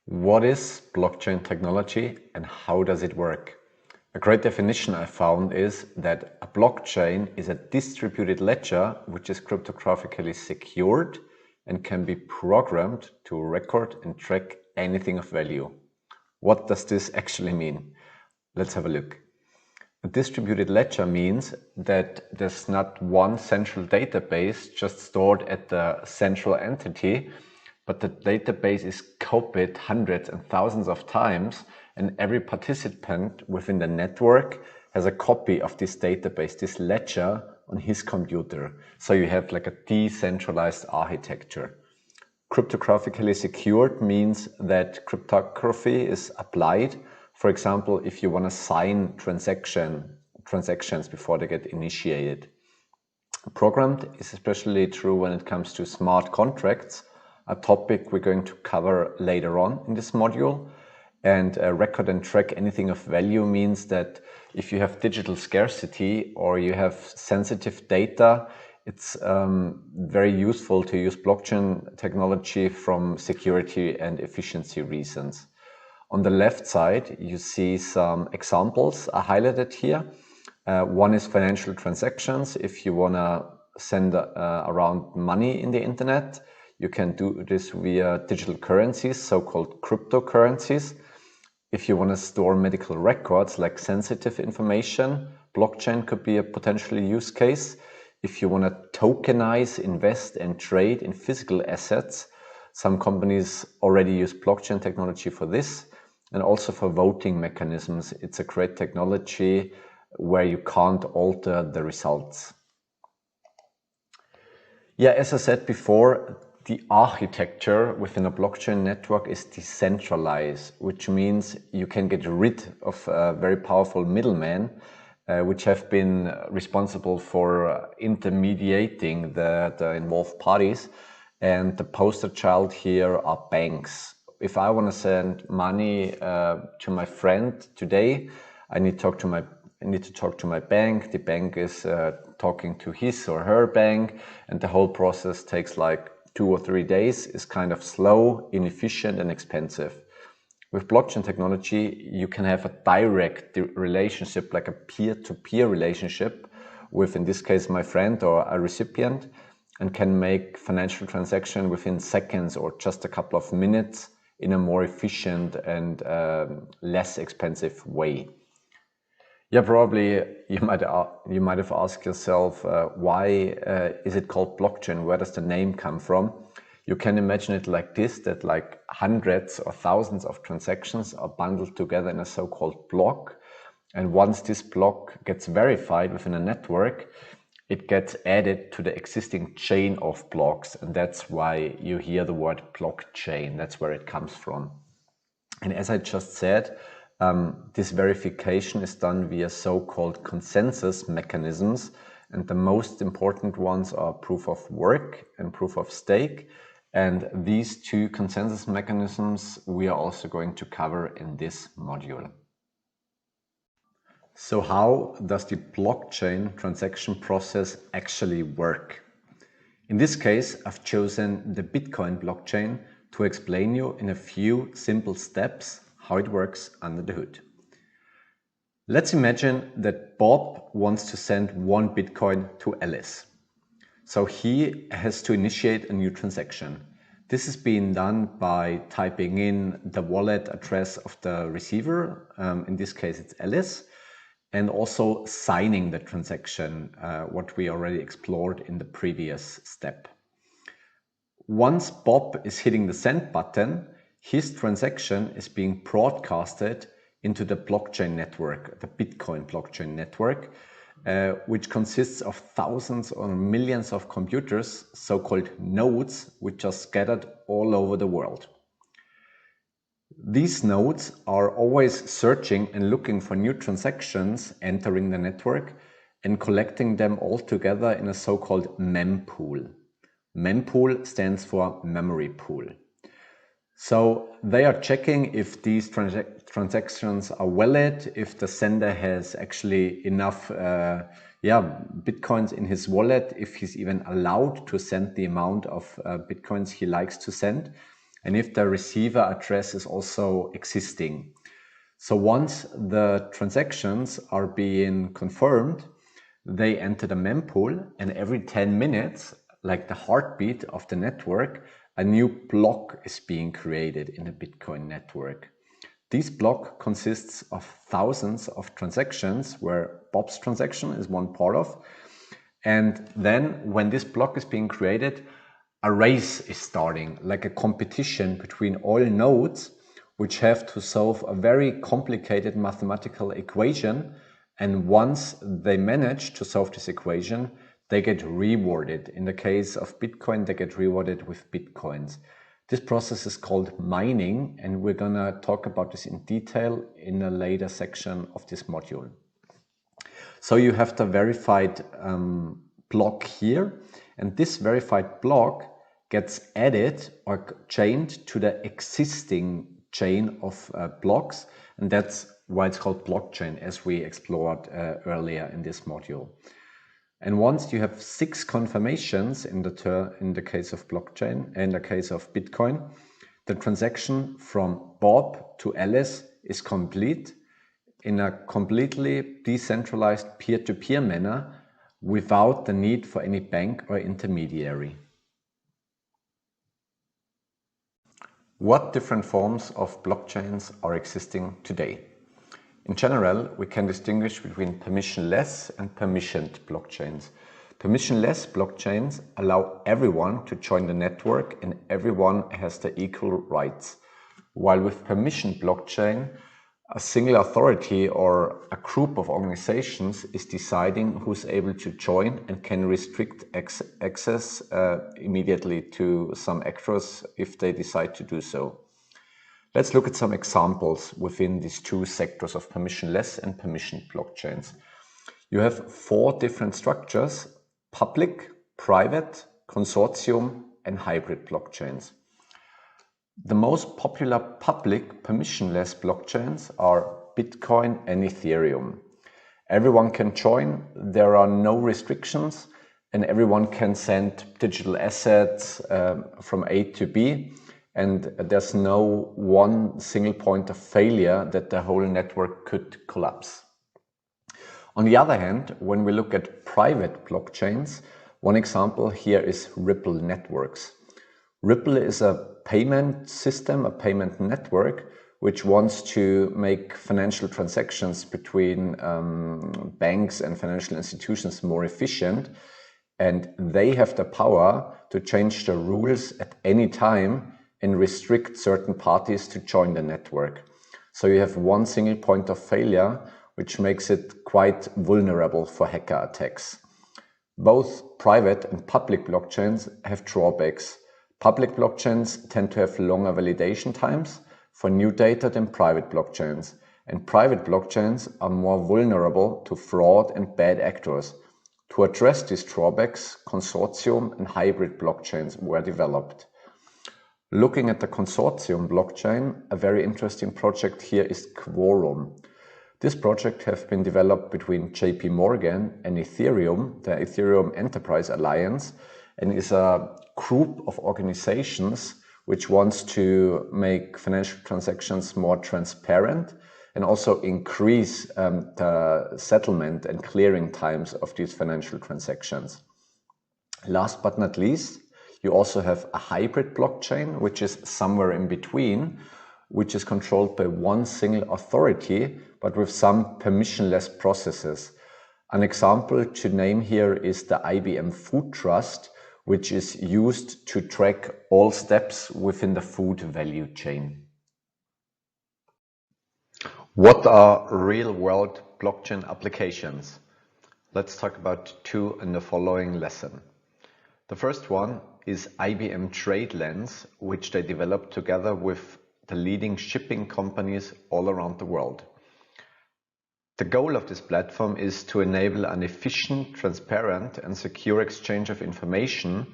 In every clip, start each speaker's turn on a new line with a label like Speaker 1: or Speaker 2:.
Speaker 1: What is blockchain technology and how does it work? A great definition I found is that a blockchain is a distributed ledger which is cryptographically secured and can be programmed to record and track anything of value. What does this actually mean? Let's have a look. A distributed ledger means that there's not one central database just stored at the central entity, but the database is copied hundreds and thousands of times, and every participant within the network has a copy of this database, this ledger, on his computer. So you have like a decentralized architecture. Cryptographically secured means that cryptography is applied. For example, if you want to sign transactions before they get initiated. Programmed is especially true when it comes to smart contracts, a topic we're going to cover later on in this module. And record and track anything of value means that if you have digital scarcity or you have sensitive data, it's very useful to use blockchain technology from security and efficiency reasons. On the left side, you see some examples are highlighted here. One is financial transactions. If you want to send around money in the internet, you can do this via digital currencies, so-called cryptocurrencies. If you want to store medical records like sensitive information, blockchain could be a potential use case. If you want to tokenize, invest and trade in physical assets, some companies already use blockchain technology for this. And also for voting mechanisms, it's a great technology where you can't alter the results. Yeah, as I said before, the architecture within a blockchain network is decentralized, which means you can get rid of very powerful middlemen, which have been responsible for intermediating the involved parties. And the poster child here are banks. If I want to send money to my friend today, I need to talk to my bank. The bank is talking to his or her bank, and the whole process takes like 2 or 3 days. Is kind of slow, inefficient, and expensive. With blockchain technology, you can have a direct relationship, like a peer-to-peer relationship with, in this case, my friend or a recipient, and can make financial transaction within seconds or just a couple of minutes in a more efficient and less expensive way. Yeah, probably you might have asked yourself, why is it called blockchain? Where does the name come from? You can imagine it like this, that like hundreds or thousands of transactions are bundled together in a so-called block. And once this block gets verified within a network, it gets added to the existing chain of blocks. And that's why you hear the word blockchain. That's where it comes from. And as I just said, this verification is done via so-called consensus mechanisms. And the most important ones are proof of work and proof of stake. And these two consensus mechanisms we are also going to cover in this module. So how does the blockchain transaction process actually work? In this case, I've chosen the Bitcoin blockchain to explain you in a few simple steps how it works under the hood. Let's imagine that Bob wants to send 1 Bitcoin to Alice. So he has to initiate a new transaction. This is being done by typing in the wallet address of the receiver, in this case it's Alice, and also signing the transaction, what we already explored in the previous step. Once Bob is hitting the send button, his transaction is being broadcasted into the blockchain network, the Bitcoin blockchain network, which consists of thousands or millions of computers, so-called nodes, which are scattered all over the world. These nodes are always searching and looking for new transactions entering the network and collecting them all together in a so-called mempool. Mempool stands for memory pool. So they are checking if these transactions are valid, if the sender has actually enough bitcoins in his wallet, if he's even allowed to send the amount of bitcoins he likes to send. and if the receiver address is also existing. So once the transactions are being confirmed, they enter the mempool, and every 10 minutes, like the heartbeat of the network, a new block is being created in the Bitcoin network. This block consists of thousands of transactions, where Bob's transaction is one part of. And then when this block is being created, a race is starting, like a competition between all nodes, which have to solve a very complicated mathematical equation. And once they manage to solve this equation, they get rewarded. In the case of Bitcoin, they get rewarded with Bitcoins. This process is called mining, and we're gonna talk about this in detail in a later section of this module. So you have the verified block here, and this verified block gets added or chained to the existing chain of blocks, and that's why it's called blockchain, as we explored earlier in this module. And once you have 6 confirmations in the case of blockchain, in the case of Bitcoin, the transaction from Bob to Alice is complete in a completely decentralized peer-to-peer manner without the need for any bank or intermediary. What different forms of blockchains are existing today? In general, we can distinguish between permissionless and permissioned blockchains. Permissionless blockchains allow everyone to join the network and everyone has the equal rights. While with permissioned blockchain, a single authority or a group of organizations is deciding who's able to join and can restrict access immediately to some actors if they decide to do so. Let's look at some examples within these 2 sectors of permissionless and permissioned blockchains. You have 4 different structures: public, private, consortium, and hybrid blockchains. The most popular public permissionless blockchains are Bitcoin and Ethereum. Everyone can join, there are no restrictions, and everyone can send digital assets from A to B, and there's no one single point of failure that the whole network could collapse. On the other hand, when we look at private blockchains, one example here is Ripple networks. Ripple is a payment system, a payment network, which wants to make financial transactions between banks and financial institutions more efficient. And they have the power to change the rules at any time and restrict certain parties to join the network. So you have one single point of failure, which makes it quite vulnerable for hacker attacks. Both private and public blockchains have drawbacks. Public blockchains tend to have longer validation times for new data than private blockchains, and private blockchains are more vulnerable to fraud and bad actors. To address these drawbacks, consortium and hybrid blockchains were developed. Looking at the consortium blockchain, a very interesting project here is Quorum. This project has been developed between JP Morgan and Ethereum, the Ethereum Enterprise Alliance, and is a group of organizations which wants to make financial transactions more transparent and also increase the settlement and clearing times of these financial transactions. Last but not least, you also have a hybrid blockchain, which is somewhere in between, which is controlled by one single authority, but with some permissionless processes. An example to name here is the IBM Food Trust, which is used to track all steps within the food value chain. What are real-world blockchain applications? Let's talk about 2 in the following lesson. The first one is IBM TradeLens, which they developed together with the leading shipping companies all around the world. The goal of this platform is to enable an efficient, transparent, and secure exchange of information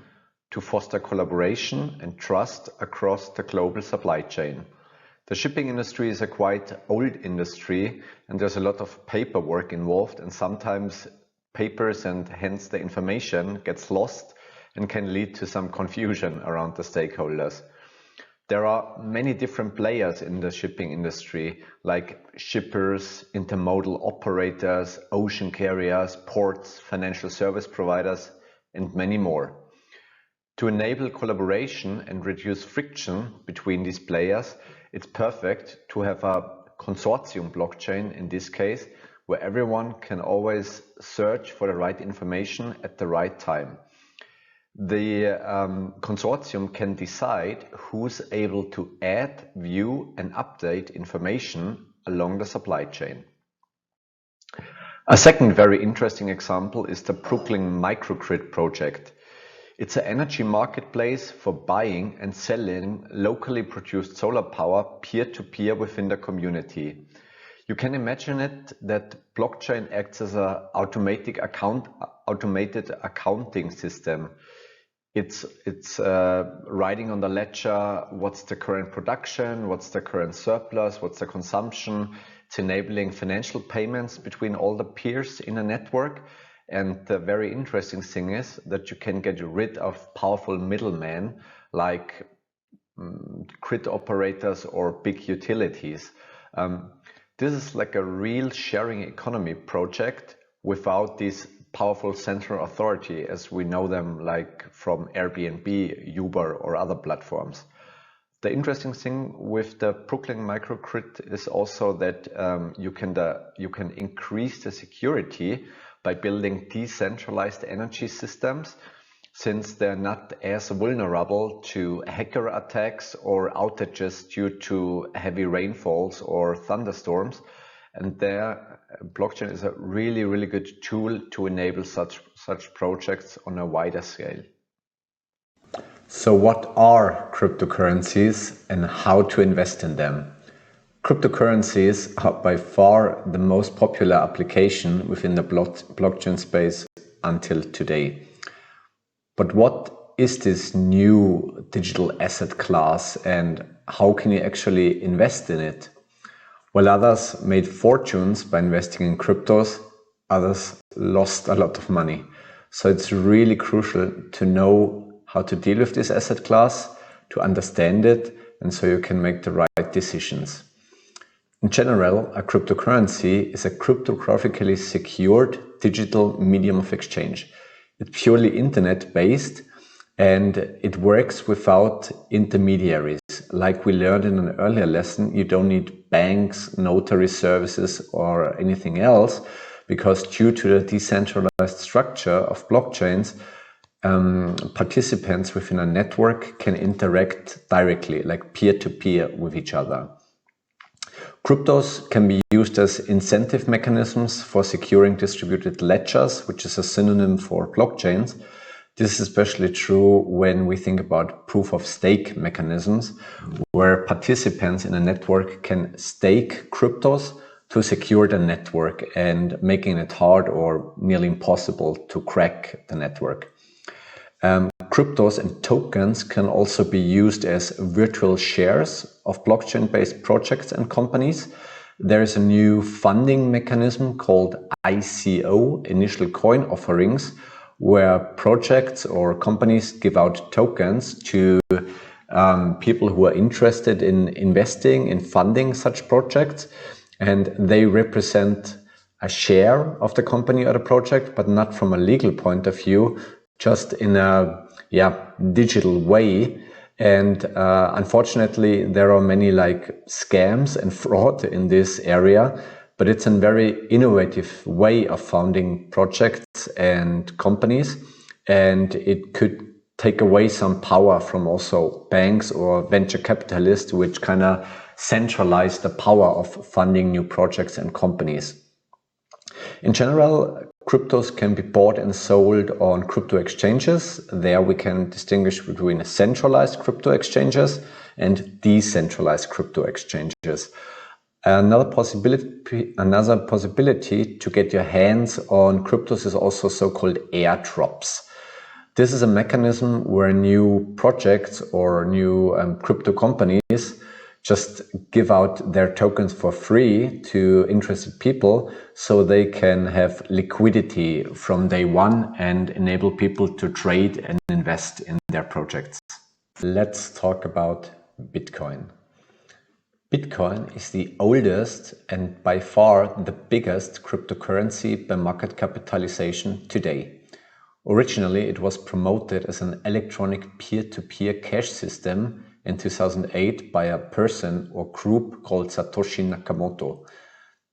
Speaker 1: to foster collaboration and trust across the global supply chain. The shipping industry is a quite old industry, and there's a lot of paperwork involved, and sometimes papers and hence the information gets lost and can lead to some confusion around the stakeholders. There are many different players in the shipping industry, like shippers, intermodal operators, ocean carriers, ports, financial service providers, and many more. To enable collaboration and reduce friction between these players, it's perfect to have a consortium blockchain in this case, where everyone can always search for the right information at the right time. The consortium can decide who's able to add, view, and update information along the supply chain. A second very interesting example is the Brooklyn microgrid project. It's an energy marketplace for buying and selling locally produced solar power peer-to-peer within the community. You can imagine it that blockchain acts as an automated accounting system. It's writing on the ledger what's the current production, what's the current surplus, what's the consumption. It's enabling financial payments between all the peers in a network. And the very interesting thing is that you can get rid of powerful middlemen like grid operators or big utilities. This is like a real sharing economy project without this powerful central authority as we know them like from Airbnb, Uber or other platforms. The interesting thing with the Brooklyn microgrid is also that you can increase the security by building decentralized energy systems, since they're not as vulnerable to hacker attacks or outages due to heavy rainfalls or thunderstorms. And their blockchain is a really, really good tool to enable such projects on a wider scale. So what are cryptocurrencies and how to invest in them? Cryptocurrencies are by far the most popular application within the blockchain space until today. But what is this new digital asset class and how can you actually invest in it? While others made fortunes by investing in cryptos, others lost a lot of money. So it's really crucial to know how to deal with this asset class, to understand it, and so you can make the right decisions. In general, a cryptocurrency is a cryptographically secured digital medium of exchange. It's purely internet-based and it works without intermediaries. Like we learned in an earlier lesson, you don't need banks, notary services or anything else, because due to the decentralized structure of blockchains, participants within a network can interact directly, like peer-to-peer with each other. Cryptos can be used as incentive mechanisms for securing distributed ledgers, which is a synonym for blockchains. This is especially true when we think about proof-of-stake mechanisms, where participants in a network can stake cryptos to secure the network and making it hard or nearly impossible to crack the network. Cryptos and tokens can also be used as virtual shares of blockchain-based projects and companies. There is a new funding mechanism called ICO, initial coin offerings, where projects or companies give out tokens to people who are interested in investing in funding such projects, and they represent a share of the company or the project, but not from a legal point of view, just in a digital way. And unfortunately, there are many like scams and fraud in this area, but it's a very innovative way of founding projects and companies, and it could take away some power from also banks or venture capitalists, which kind of centralize the power of funding new projects and companies. In general, cryptos can be bought and sold on crypto exchanges. There we can distinguish between centralized crypto exchanges and decentralized crypto exchanges. Another possibility to get your hands on cryptos is also so-called airdrops. This is a mechanism where new projects or new crypto companies just give out their tokens for free to interested people so they can have liquidity from day one and enable people to trade and invest in their projects. Let's talk about Bitcoin. Bitcoin is the oldest and by far the biggest cryptocurrency by market capitalization today. Originally, it was promoted as an electronic peer-to-peer cash system in 2008 by a person or group called Satoshi Nakamoto.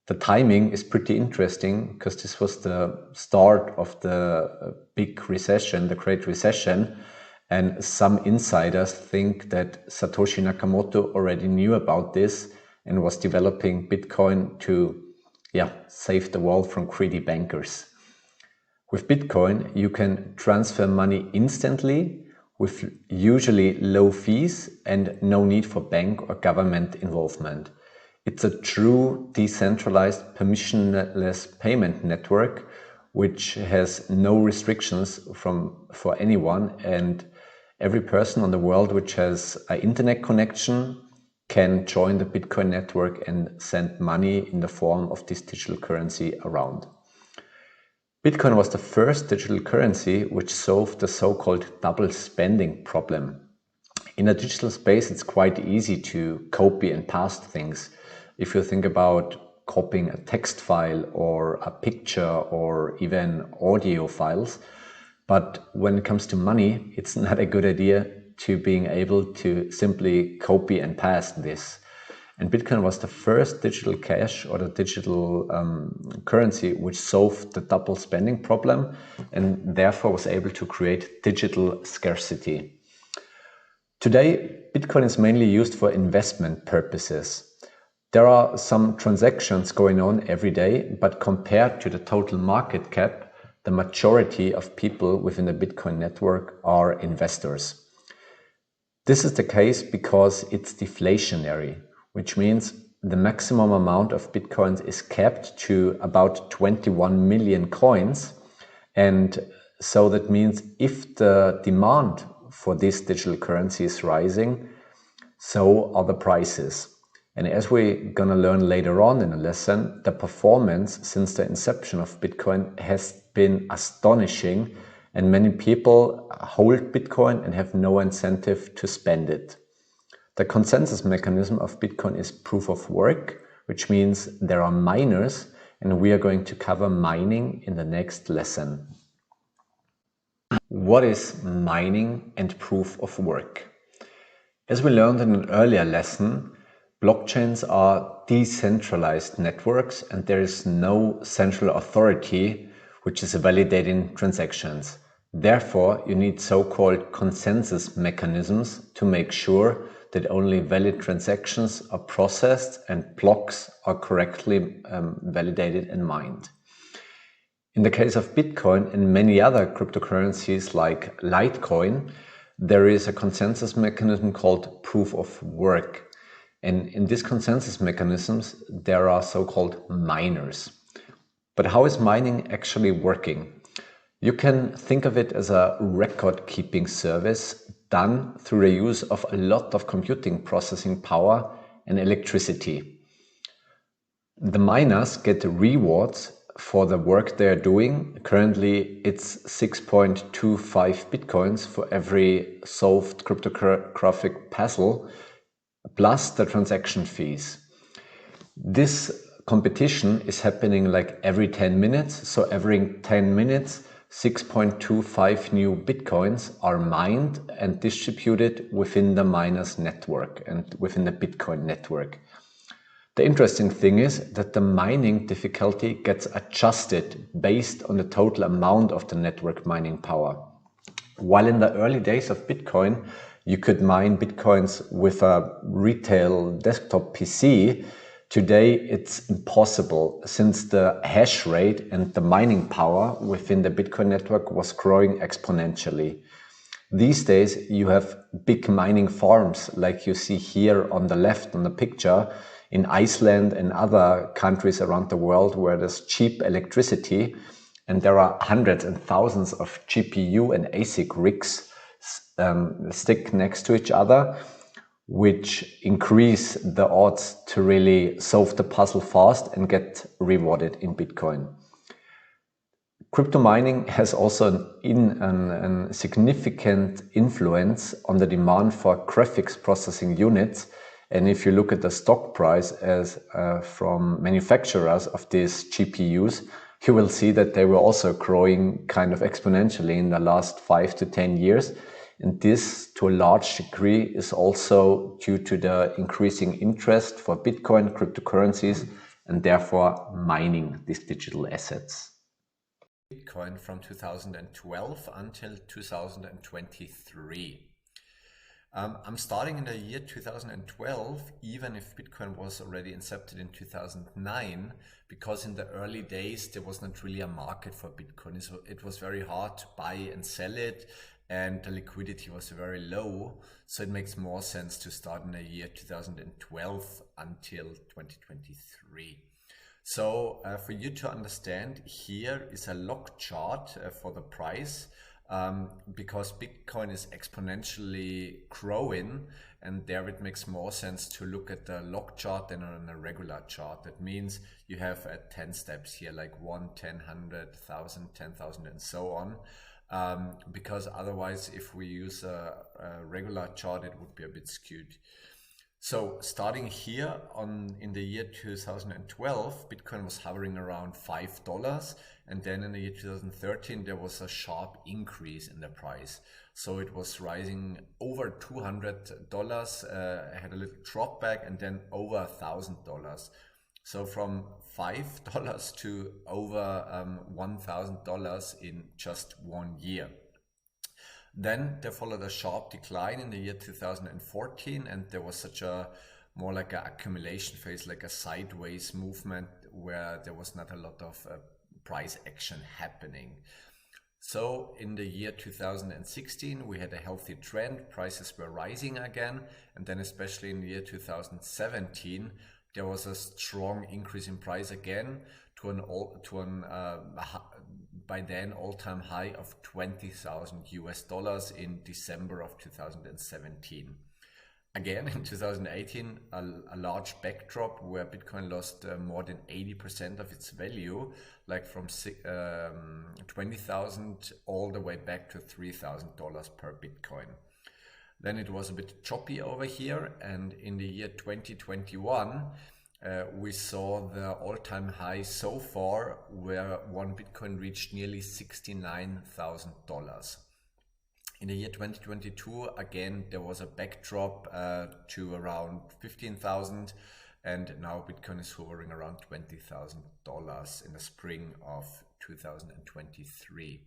Speaker 1: The timing is pretty interesting because this was the start of the big recession, the Great Recession, and some insiders think that Satoshi Nakamoto already knew about this and was developing Bitcoin to save the world from greedy bankers. With Bitcoin, you can transfer money instantly with usually low fees and no need for bank or government involvement. It's a true decentralized permissionless payment network which has no restrictions for anyone, and every person on the world which has an internet connection can join the Bitcoin network and send money in the form of this digital currency around. Bitcoin was the first digital currency which solved the so-called double spending problem. In a digital space, it's quite easy to copy and paste things. If you think about copying a text file or a picture or even audio files, but when it comes to money, it's not a good idea to being able to simply copy and paste this. And Bitcoin was the first digital cash or the digital currency which solved the double spending problem and therefore was able to create digital scarcity. Today, Bitcoin is mainly used for investment purposes. There are some transactions going on every day, but compared to the total market cap, the majority of people within the Bitcoin network are investors. This is the case because it's deflationary, which means the maximum amount of Bitcoins is capped to about 21 million coins. And so that means if the demand for this digital currency is rising, so are the prices. And as we're going to learn later on in the lesson, the performance since the inception of Bitcoin has been astonishing, and many people hold Bitcoin and have no incentive to spend it. The consensus mechanism of Bitcoin is proof of work, which means there are miners, and we are going to cover mining in the next lesson. What is mining and proof of work? As we learned in an earlier lesson, blockchains are decentralized networks and there is no central authority which is validating transactions. Therefore, you need so-called consensus mechanisms to make sure that only valid transactions are processed and blocks are correctly validated and mined. In the case of Bitcoin and many other cryptocurrencies like Litecoin, there is a consensus mechanism called proof of work. And in these consensus mechanisms, there are so-called miners. But how is mining actually working? You can think of it as a record-keeping service done through the use of a lot of computing processing power and electricity. The miners get rewards for the work they are doing. Currently, it's 6.25 Bitcoins for every solved cryptographic puzzle, plus the transaction fees. This competition is happening like every 10 minutes. So every 10 minutes, 6.25 new Bitcoins are mined and distributed within the miners network and within the Bitcoin network. The interesting thing is that the mining difficulty gets adjusted based on the total amount of the network mining power. While in the early days of Bitcoin, you could mine Bitcoins with a retail desktop PC, today it's impossible since the hash rate and the mining power within the Bitcoin network was growing exponentially. These days you have big mining farms like you see here on the left on the picture in Iceland and other countries around the world where there's cheap electricity, and there are hundreds and thousands of GPU and ASIC rigs stick next to each other, which increase the odds to really solve the puzzle fast and get rewarded in Bitcoin. Crypto mining has also a significant influence on the demand for graphics processing units. And if you look at the stock price from manufacturers of these GPUs, you will see that they were also growing kind of exponentially in the last 5 to 10 years. And this, to a large degree, is also due to the increasing interest for Bitcoin, cryptocurrencies, and therefore mining these digital assets.
Speaker 2: Bitcoin from 2012 until 2023. I'm starting in the year 2012, even if Bitcoin was already incepted in 2009, because in the early days there was not really a market for Bitcoin. So it was very hard to buy and sell it, and the liquidity was very low. So it makes more sense to start in the year 2012 until 2023. So for you to understand, here is a log chart for the price. Because Bitcoin is exponentially growing, and there it makes more sense to look at the log chart than on a regular chart. That means you have 10 steps here, like 1, 10, 100, 1,000, 10,000 and so on. Because otherwise, if we use a regular chart, it would be a bit skewed. So starting here in the year 2012, Bitcoin was hovering around $5. And then in the year 2013, there was a sharp increase in the price. So it was rising over $200, had a little drop back, and then over $1,000. So from $5 to over $1,000 in just 1 year. Then there followed a sharp decline in the year 2014, and there was more like an accumulation phase, like a sideways movement where there was not a lot of price action happening. So in the year 2016, we had a healthy trend, prices were rising again, and then especially in the year 2017, there was a strong increase in price again to by then all-time high of $20,000 in December of 2017. Again, in 2018, a large backdrop where Bitcoin lost more than 80% of its value, like from 20,000 all the way back to $3,000 per Bitcoin. Then it was a bit choppy over here, and in the year 2021, we saw the all-time high so far, where one Bitcoin reached nearly $69,000. In the year 2022, again, there was a backdrop to around 15,000, and now Bitcoin is hovering around $20,000 in the spring of 2023.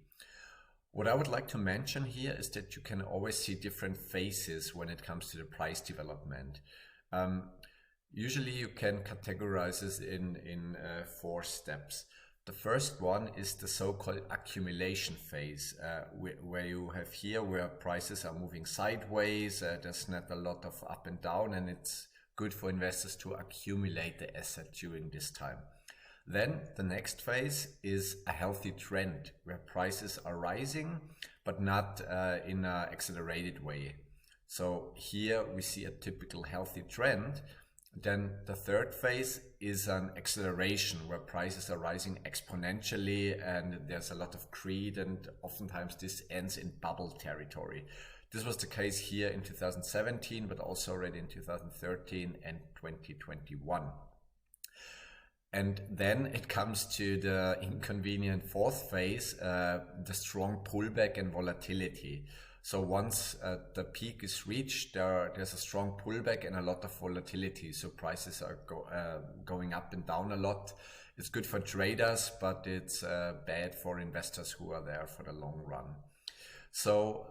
Speaker 2: What I would like to mention here is that you can always see different phases when it comes to the price development. Usually you can categorize this in 4 steps. The first one is the so-called accumulation phase, where you have here where prices are moving sideways, there's not a lot of up and down, and it's good for investors to accumulate the asset during this time. Then the next phase is a healthy trend where prices are rising, but not in an accelerated way. So here we see a typical healthy trend. Then the third phase is an acceleration where prices are rising exponentially and there's a lot of greed, and oftentimes this ends in bubble territory. This was the case here in 2017, but also already in 2013 and 2021. And then it comes to the inconvenient fourth phase, the strong pullback and volatility. So once the peak is reached, there's a strong pullback and a lot of volatility. So prices are going up and down a lot. It's good for traders, but it's bad for investors who are there for the long run. So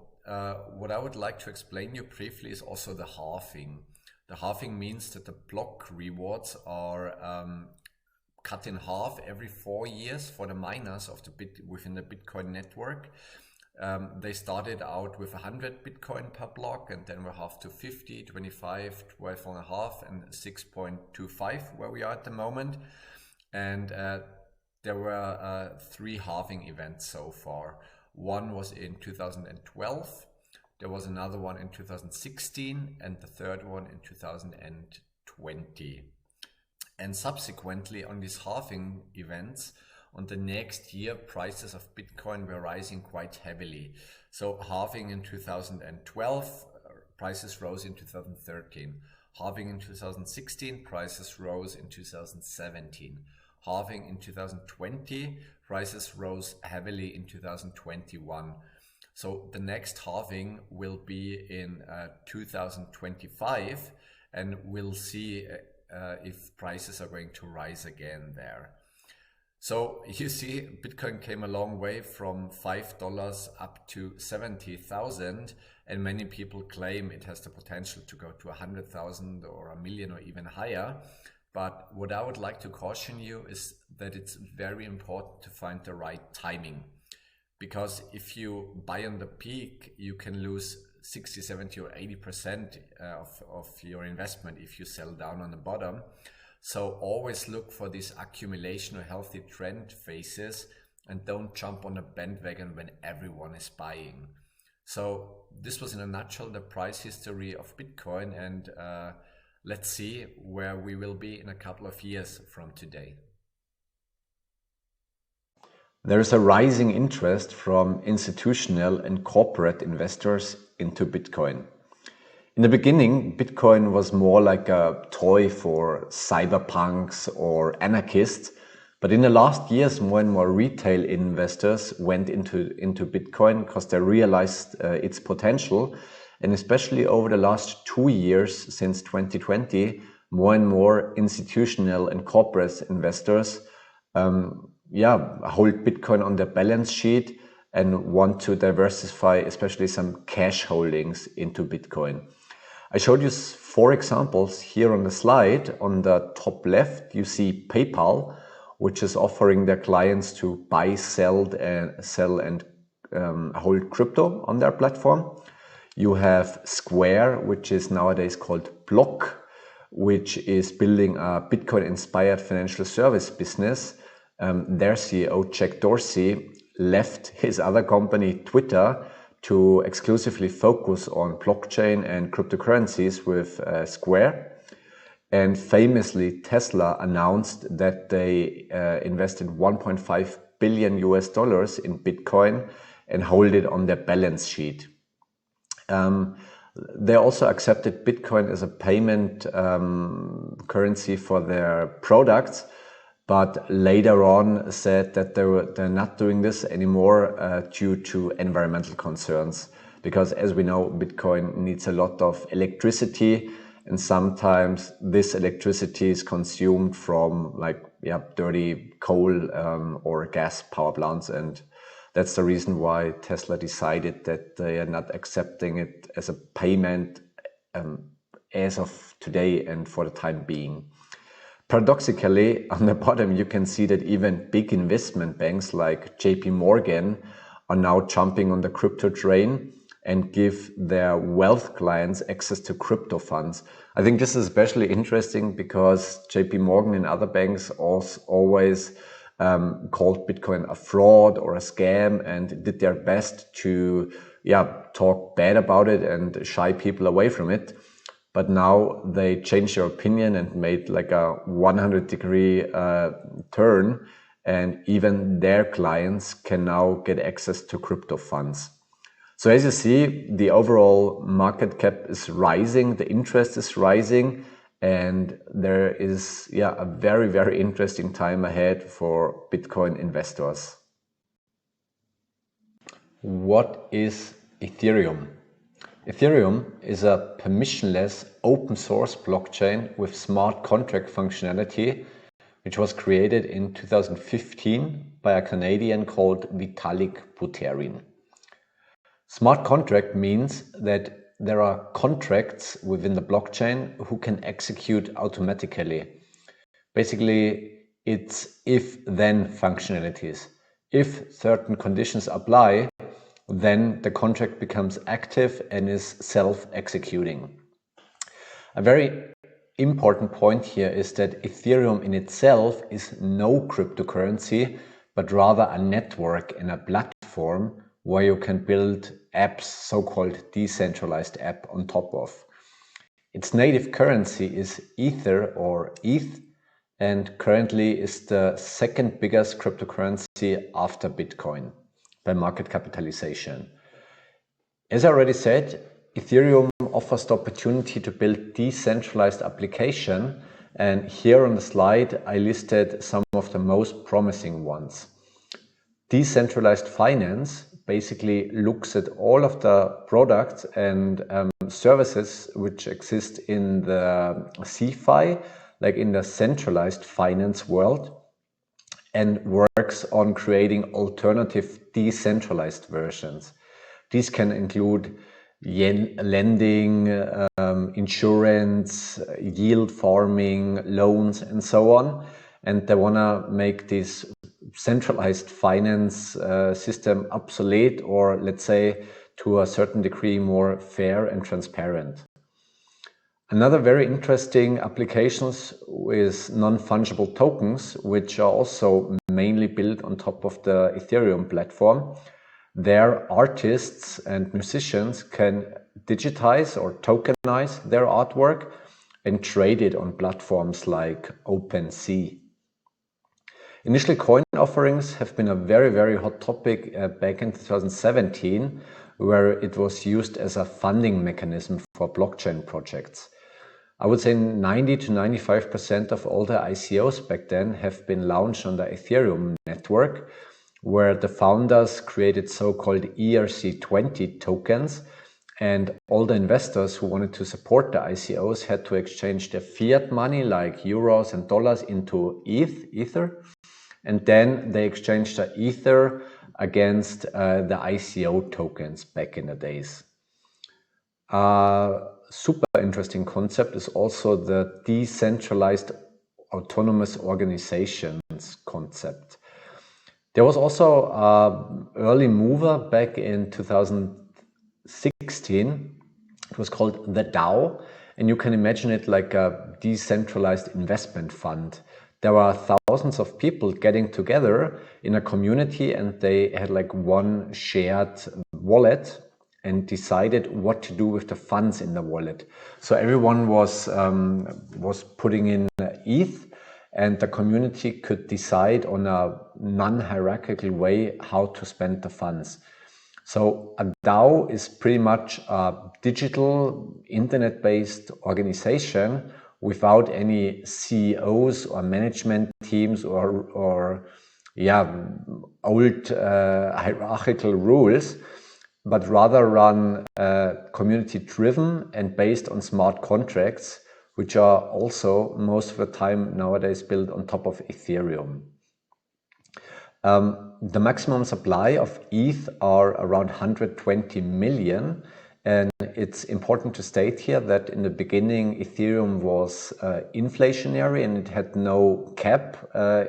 Speaker 2: what I would like to explain you briefly is also the halving. The halving means that the block rewards are cut in half every 4 years for the miners of within the Bitcoin network. They started out with 100 Bitcoin per block, and then we're halved to 50, 25, 12.5, and 6.25 where we are at the moment. And there were 3 halving events so far. One was in 2012, there was another one in 2016, and the third one in 2020. And subsequently on these halving events, on the next year, prices of Bitcoin were rising quite heavily. So halving in 2012, prices rose in 2013. Halving in 2016, prices rose in 2017. Halving in 2020, prices rose heavily in 2021. So the next halving will be in 2025, and we'll see if prices are going to rise again there. So you see, Bitcoin came a long way from $5 up to 70,000, and many people claim it has the potential to go to 100,000 or a million or even higher. But what I would like to caution you is that it's very important to find the right timing. Because if you buy on the peak, you can lose 60, 70 or 80% of your investment if you sell down on the bottom. So always look for this accumulation or healthy trend phases and don't jump on a bandwagon when everyone is buying. So this was in a nutshell the price history of Bitcoin, and let's see where we will be in a couple of years from today.
Speaker 1: There is a rising interest from institutional and corporate investors into Bitcoin. In the beginning, Bitcoin was more like a toy for cyberpunks or anarchists, but in the last years, more and more retail investors went into Bitcoin because they realized its potential. And especially over the last 2 years, since 2020, more and more institutional and corporate investors hold Bitcoin on their balance sheet and want to diversify, especially some cash holdings into Bitcoin. I showed you 4 examples here on the slide. On the top left, you see PayPal, which is offering their clients to buy, sell, and hold crypto on their platform. You have Square, which is nowadays called Block, which is building a Bitcoin-inspired financial service business. Their CEO, Jack Dorsey, left his other company, Twitter, to exclusively focus on blockchain and cryptocurrencies with Square. And famously, Tesla announced that they invested $1.5 billion in Bitcoin and hold it on their balance sheet. They also accepted Bitcoin as a payment currency for their products, but later on said that they're not doing this anymore due to environmental concerns. Because as we know, Bitcoin needs a lot of electricity, and sometimes this electricity is consumed from dirty coal or gas power plants, and that's the reason why Tesla decided that they are not accepting it as a payment as of today and for the time being. Paradoxically, on the bottom, you can see that even big investment banks like JP Morgan are now jumping on the crypto train and give their wealth clients access to crypto funds. I think this is especially interesting because JP Morgan and other banks always called Bitcoin a fraud or a scam and did their best to talk bad about it and shy people away from it. But now they changed their opinion and made like a 100-degree turn, and even their clients can now get access to crypto funds. So as you see, the overall market cap is rising, the interest is rising, and there is a very, very interesting time ahead for Bitcoin investors. What is Ethereum? Ethereum is a permissionless open source blockchain with smart contract functionality, which was created in 2015 by a Canadian called Vitalik Buterin. Smart contract means that there are contracts within the blockchain who can execute automatically. Basically, it's if-then functionalities. If certain conditions apply, then the contract becomes active and is self-executing. A very important point here is that Ethereum in itself is no cryptocurrency, but rather a network and a platform where you can build apps, so-called decentralized app on top of. Its native currency is Ether or ETH, and currently is the second biggest cryptocurrency after Bitcoin by market capitalization. As I already said, Ethereum offers the opportunity to build decentralized application, and here on the slide I listed some of the most promising ones. Decentralized finance basically looks at all of the products and services which exist in the CeFi, like in the centralized finance world, and works on creating alternative decentralized versions. These can include lending, insurance, yield farming, loans, and so on. And they want to make this centralized finance system obsolete, or let's say to a certain degree more fair and transparent. Another very interesting applications is non-fungible tokens, which are also mainly built on top of the Ethereum platform. There, artists and musicians can digitize or tokenize their artwork and trade it on platforms like OpenSea. Initially, coin offerings have been a very, very hot topic back in 2017, where it was used as a funding mechanism for blockchain projects. I would say 90 to 95% of all the ICOs back then have been launched on the Ethereum network, where the founders created so-called ERC20 tokens, and all the investors who wanted to support the ICOs had to exchange their fiat money like euros and dollars into Ether, and then they exchanged the Ether against the ICO tokens back in the days. Super interesting concept is also the decentralized autonomous organizations concept. There was also an early mover back in 2016. It was called the DAO, and you can imagine it like a decentralized investment fund. There were thousands of people getting together in a community, and they had like one shared wallet and decided what to do with the funds in the wallet. So everyone was putting in ETH, and the community could decide on a non-hierarchical way how to spend the funds. So a DAO is pretty much a digital internet-based organization without any CEOs or management teams or old hierarchical rules, but rather run community-driven and based on smart contracts, which are also most of the time nowadays built on top of Ethereum. The maximum supply of ETH are around 120 million. And it's important to state here that in the beginning, Ethereum was inflationary and it had no cap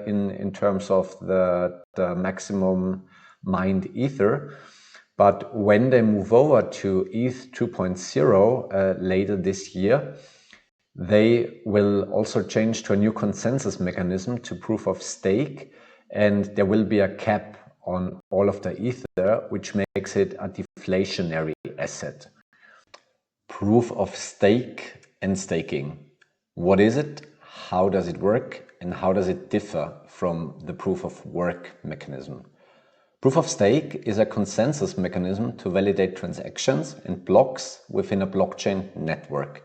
Speaker 1: in terms of the maximum mined Ether. But when they move over to ETH 2.0 later this year, they will also change to a new consensus mechanism to proof of stake, and there will be a cap on all of the Ether, which makes it a deflationary asset. Proof of stake and staking. What is it? How does it work? And how does it differ from the proof of work mechanism? Proof of stake is a consensus mechanism to validate transactions and blocks within a blockchain network.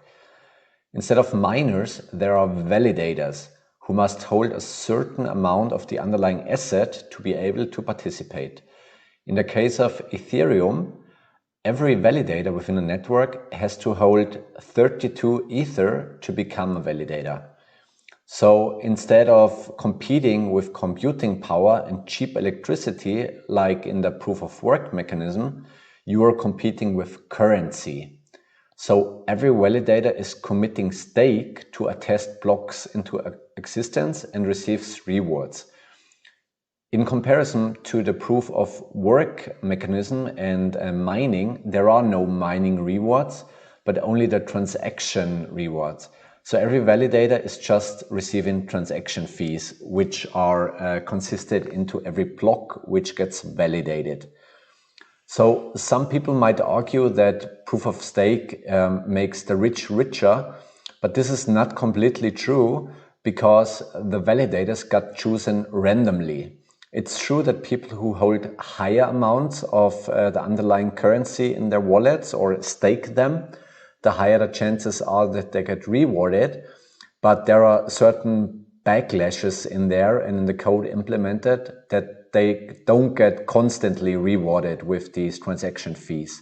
Speaker 1: Instead of miners, there are validators who must hold a certain amount of the underlying asset to be able to participate. In the case of Ethereum, every validator within a network has to hold 32 Ether to become a validator. So instead of competing with computing power and cheap electricity, like in the proof of work mechanism, you are competing with currency. So every validator is committing stake to attest blocks into existence and receives rewards. In comparison to the proof of work mechanism and mining, there are no mining rewards, but only the transaction rewards. So every validator is just receiving transaction fees, which are consisted into every block which gets validated. So some people might argue that proof of stake makes the rich richer, but this is not completely true, because the validators got chosen randomly. It's true that people who hold higher amounts of the underlying currency in their wallets or stake them, the higher the chances are that they get rewarded. But there are certain backlashes in there and in the code implemented that they don't get constantly rewarded with these transaction fees.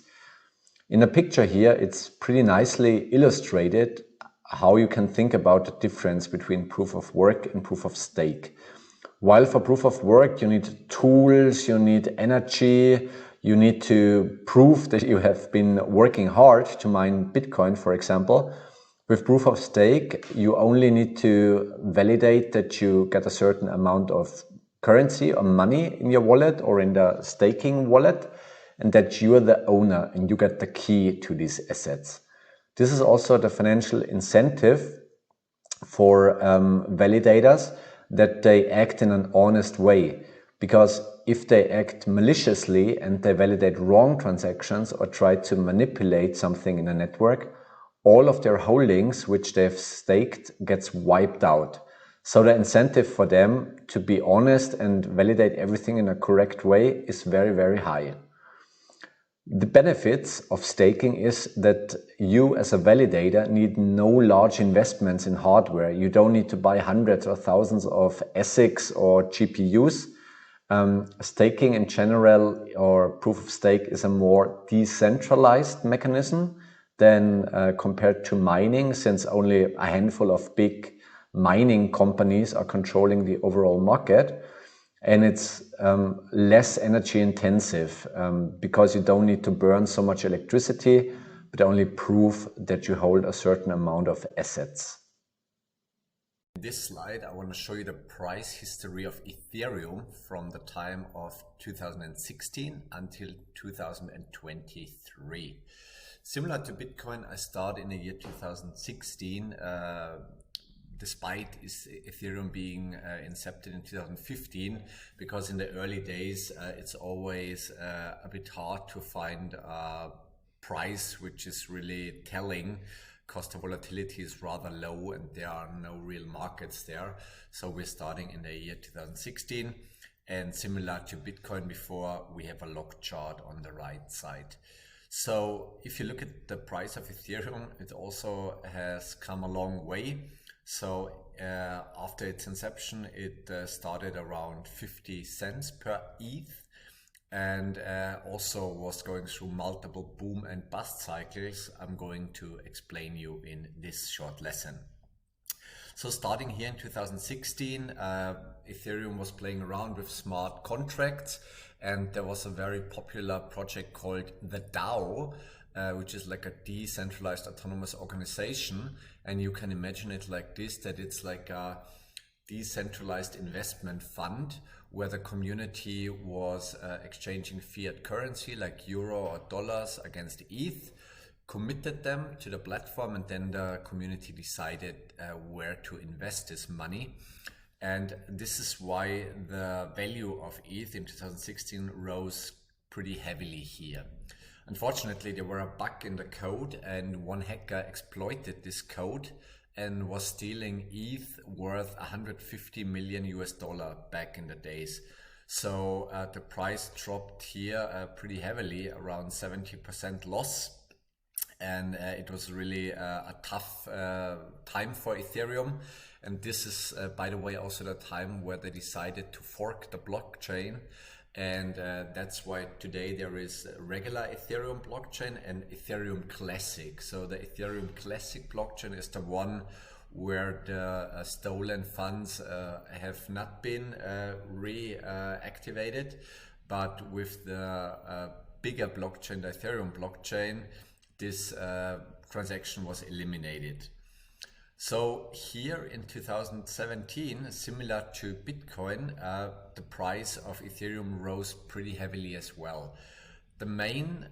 Speaker 1: In the picture here, it's pretty nicely illustrated how you can think about the difference between proof of work and proof of stake. While for proof of work, you need tools, you need energy, you need to prove that you have been working hard to mine Bitcoin, for example. With proof of stake, you only need to validate that you get a certain amount of currency or money in your wallet or in the staking wallet, and that you're the owner and you get the key to these assets. This is also the financial incentive for validators, that they act in an honest way. Because if they act maliciously and they validate wrong transactions or try to manipulate something in a network, all of their holdings which they've staked gets wiped out. So the incentive for them to be honest and validate everything in a correct way is very, very high. The benefits of staking is that you as a validator need no large investments in hardware. You don't need to buy hundreds or thousands of ASICs or GPUs. Staking in general, or proof of stake, is a more decentralized mechanism than compared to mining, since only a handful of big mining companies are controlling the overall market. And it's less energy intensive because you don't need to burn so much electricity, but only prove that you hold a certain amount of assets.
Speaker 2: In this slide, I want to show you the price history of Ethereum from the time of 2016 until 2023. Similar to Bitcoin, I started in the year 2016. Despite Ethereum being incepted in 2015, because in the early days it's always a bit hard to find a price which is really telling, because the volatility is rather low and there are no real markets there. So we're starting in the year 2016, and similar to Bitcoin before, we have a log chart on the right side. So if you look at the price of Ethereum, it also has come a long way. So after its inception, it started around 50 cents per ETH, and also was going through multiple boom and bust cycles. I'm going to explain you in this short lesson. So starting here in 2016, Ethereum was playing around with smart contracts, and there was a very popular project called the DAO, which is like a decentralized autonomous organization. And you can imagine it like this, that it's like a decentralized investment fund where the community was exchanging fiat currency like euro or dollars against ETH, committed them to the platform, and then the community decided where to invest this money. And this is why the value of ETH in 2016 rose pretty heavily here. Unfortunately, there were a bug in the code, and one hacker exploited this code and was stealing ETH worth 150 million US dollar back in the days. So the price dropped here pretty heavily, around 70% loss. And it was really a tough time for Ethereum. And this is, by the way, also the time where they decided to fork the blockchain. And that's why today there is regular Ethereum blockchain and Ethereum Classic. So the Ethereum Classic blockchain is the one where the stolen funds have not been reactivated. But with the bigger blockchain, the Ethereum blockchain, this transaction was eliminated. So here in 2017, similar to Bitcoin, the price of Ethereum rose pretty heavily as well. The main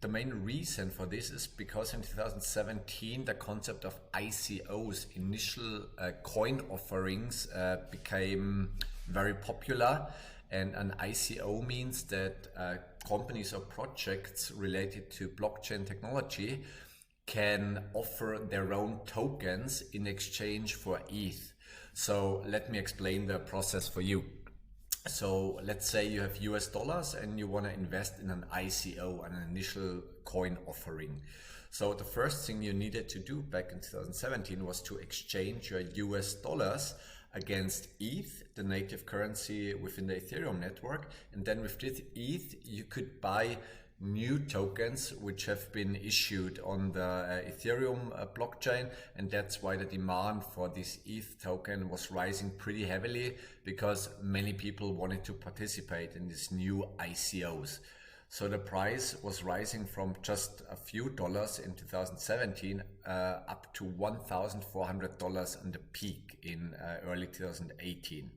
Speaker 2: reason for this is because in 2017, the concept of ICOs, initial coin offerings, became very popular. And an ICO means that companies or projects related to blockchain technology can offer their own tokens in exchange for ETH. So let me explain the process for you. So let's say you have US dollars and you want to invest in an ICO, an initial coin offering. So the first thing you needed to do back in 2017 was to exchange your US dollars against ETH, the native currency within the Ethereum network. And then with this ETH, you could buy new tokens which have been issued on the Ethereum blockchain, and that's why the demand for this ETH token was rising pretty heavily, because many people wanted to participate in these new ICOs. So the price was rising from just a few dollars in 2017 up to $1,400 on the peak in early 2018.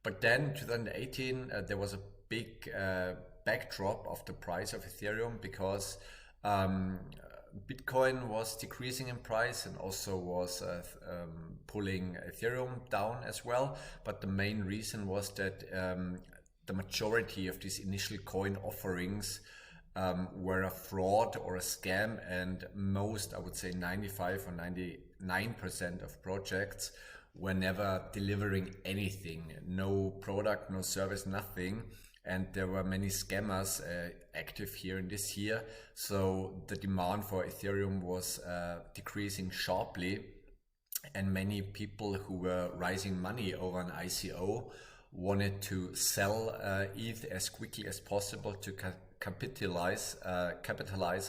Speaker 2: But then 2018 there was a big backdrop of the price of Ethereum, because Bitcoin was decreasing in price and also was pulling Ethereum down as well. But the main reason was that the majority of these initial coin offerings were a fraud or a scam, and most, I would say 95 or 99% of projects were never delivering anything, no product, no service, nothing. And there were many scammers active here in this year. So the demand for Ethereum was decreasing sharply, and many people who were raising money over an ICO wanted to sell ETH as quickly as possible to capitalize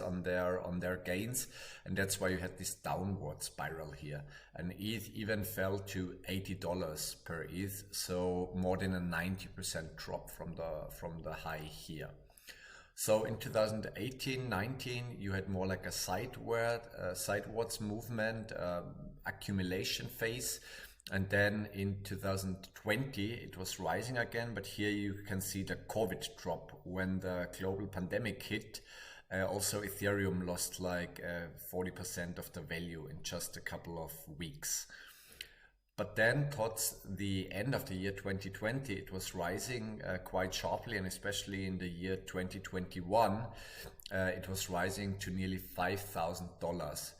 Speaker 2: on their gains, and that's why you had this downward spiral here. And ETH even fell to $80 per ETH, so more than a 90% drop from the high here. So in 2018-19, you had more like a sidewards movement, accumulation phase. And then in 2020, it was rising again, but here you can see the COVID drop when the global pandemic hit. Also, Ethereum lost like 40% of the value in just a couple of weeks. But then towards the end of the year 2020, it was rising quite sharply, and especially in the year 2021, it was rising to nearly $5,000.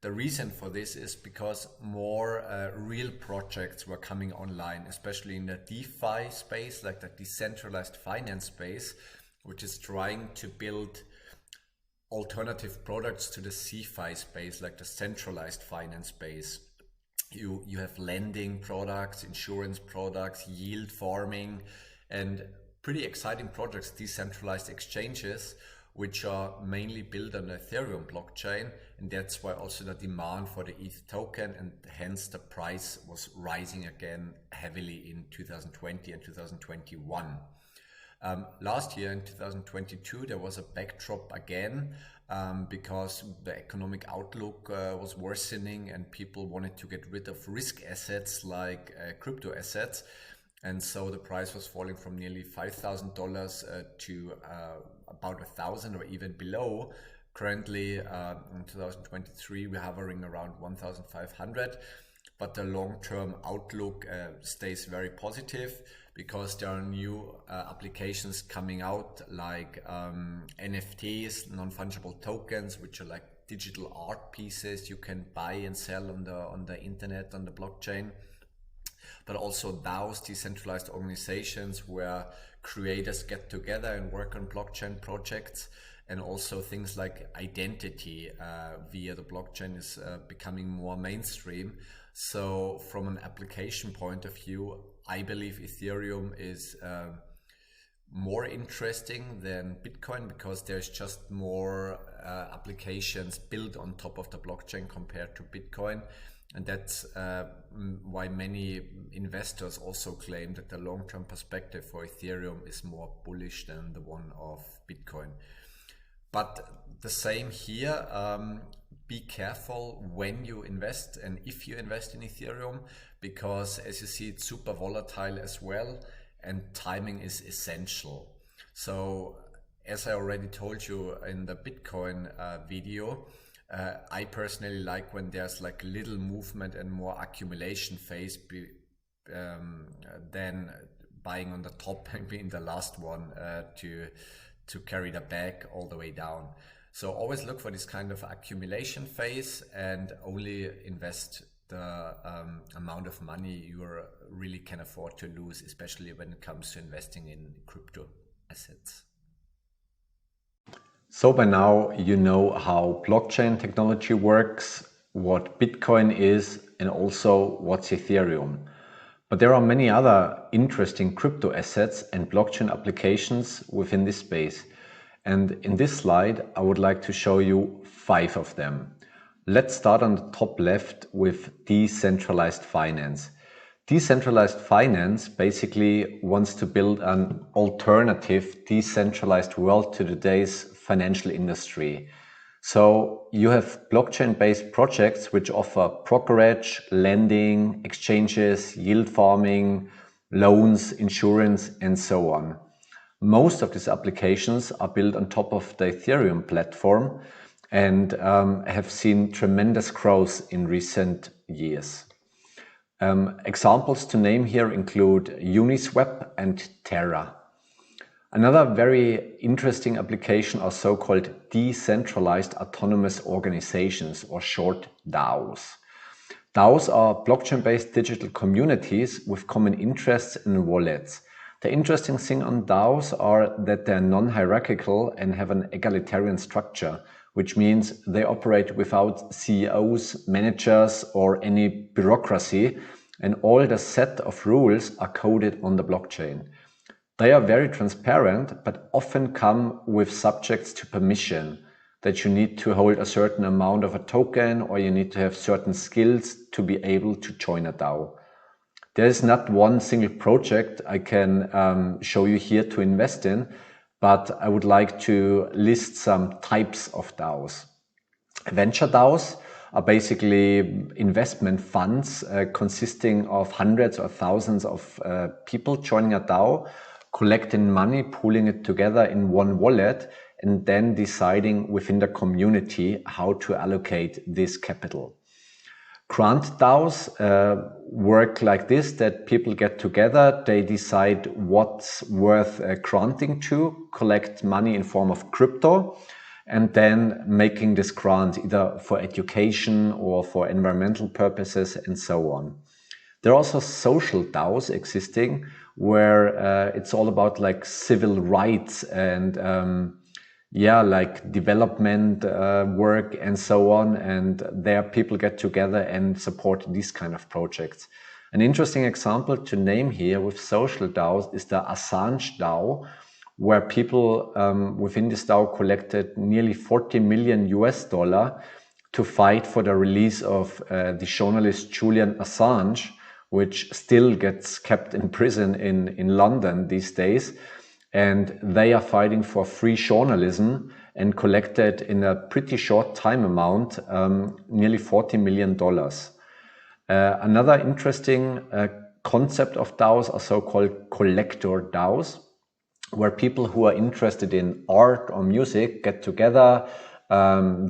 Speaker 2: The reason for this is because more real projects were coming online, especially in the DeFi space, like the decentralized finance space, which is trying to build alternative products to the CeFi space, like the centralized finance space. You have lending products, insurance products, yield farming, and pretty exciting projects, decentralized exchanges, which are mainly built on the Ethereum blockchain. And that's why also the demand for the ETH token, and hence the price was rising again heavily in 2020 and 2021. Last year in 2022, there was a backdrop again because the economic outlook was worsening and people wanted to get rid of risk assets like crypto assets. And so the price was falling from nearly $5,000 to about $1,000 or even below. Currently, in 2023, we're hovering around 1,500. But the long-term outlook stays very positive, because there are new applications coming out like NFTs, non-fungible tokens, which are like digital art pieces you can buy and sell on the internet, on the blockchain. But also DAOs, decentralized organizations where creators get together and work on blockchain projects. And also things like identity via the blockchain is becoming more mainstream. So from an application point of view, I believe Ethereum is more interesting than Bitcoin, because there's just more applications built on top of the blockchain compared to Bitcoin. And that's why many investors also claim that the long-term perspective for Ethereum is more bullish than the one of Bitcoin. But the same here, be careful when you invest and if you invest in Ethereum, because as you see, it's super volatile as well, and timing is essential. So as I already told you in the Bitcoin video, I personally like when there's like little movement and more accumulation phase than buying on the top and being the last one to carry the bag all the way down. So always look for this kind of accumulation phase and only invest the amount of money you really can afford to lose, especially when it comes to investing in crypto assets.
Speaker 1: So by now you know how blockchain technology works, what Bitcoin is, and also what's Ethereum. But there are many other interesting crypto assets and blockchain applications within this space. And in this slide, I would like to show you 5 of them. Let's start on the top left with decentralized finance. Decentralized finance basically wants to build an alternative decentralized world to today's financial industry. So you have blockchain-based projects which offer brokerage, lending, exchanges, yield farming, loans, insurance, and so on. Most of these applications are built on top of the Ethereum platform and have seen tremendous growth in recent years. Examples to name here include Uniswap and Terra. Another very interesting application are so-called decentralized autonomous organizations, or short DAOs. DAOs are blockchain-based digital communities with common interests and wallets. The interesting thing on DAOs are that they're non-hierarchical and have an egalitarian structure, which means they operate without CEOs, managers, or any bureaucracy, and all the set of rules are coded on the blockchain. They are very transparent, but often come with subjects to permission, that you need to hold a certain amount of a token or you need to have certain skills to be able to join a DAO. There is not one single project I can show you here to invest in, but I would like to list some types of DAOs. Venture DAOs are basically investment funds consisting of hundreds or thousands of people joining a DAO, collecting money, pooling it together in one wallet, and then deciding within the community how to allocate this capital. Grant DAOs work like this, that people get together, they decide what's worth granting to, collect money in form of crypto, and then making this grant either for education or for environmental purposes and so on. There are also social DAOs existing where it's all about like civil rights and like development work and so on, and there people get together and support these kind of projects. An interesting example to name here with social DAOs is the Assange DAO, where people within this DAO collected nearly $40 million to fight for the release of the journalist Julian Assange, which still gets kept in prison in London these days. And they are fighting for free journalism and collected in a pretty short time amount nearly $40 million. Another interesting concept of DAOs are so-called collector DAOs, where people who are interested in art or music get together,